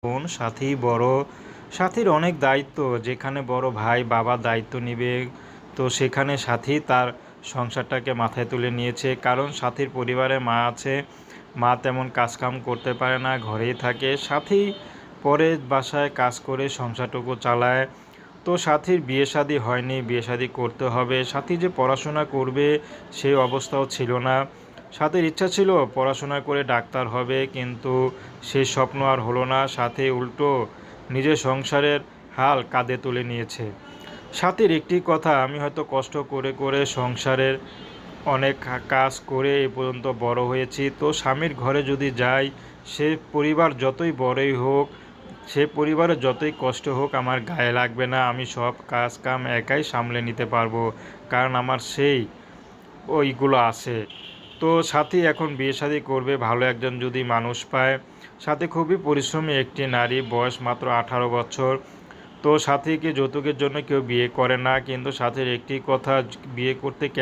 বোন, সাথী বড়, সাথীর অনেক দায়িত্ব। যেখানে বড় ভাই বাবা দায়িত্ব নিবে, তো সেখানে সাথী তার সংসারটাকে মাথায় তুলে নিয়েছে। কারণ সাথীর পরিবারে মা আছে, মা তেমন কাজকাম করতে পারে না, ঘরেই থাকে। সাথী পরে বাসায় কাজ করে সংসারটুকু চালায়। তো সাথীর বিয়ে শাদী হয়নি, বিয়ে শাদী করতে হবে। সাথী যে পড়াশোনা করবে সেই অবস্থাও ছিল না। সাথীর ইচ্ছা ছিল পড়াশোনা করে ডাক্তার হবে, কিন্তু সেই স্বপ্ন আর হলো না। সাথী উল্টো নিজের সংসারের হাল কাঁধে তুলে নিয়েছে। সাথীর একটি কথা, আমি হয়তো কষ্ট করে করে সংসারের অনেক কাজ করে এ পর্যন্ত বড় হয়েছি, তো স্বামীর ঘরে যদি যাই, সে পরিবার যতই বড়ই হোক, সে পরিবারে যতই কষ্ট হোক আমার গায়ে লাগবে না। আমি সব কাজ কাম একাই সামলে নিতে পারবো, কারণ আমার সেই ওইগুলো আছে। তো সাথী এখন বিয়ে শাদী করবে, ভালো একজন যদি মানুষ পায়। সাথী খুবই পরিশ্রমী একটি নারী, বয়স মাত্র 18 বছর। তো সাথীকে যৌতুকের জন্য কেউ বিয়ে করে না, কিন্তু সাথীর একটি কথা, বিয়ে করতে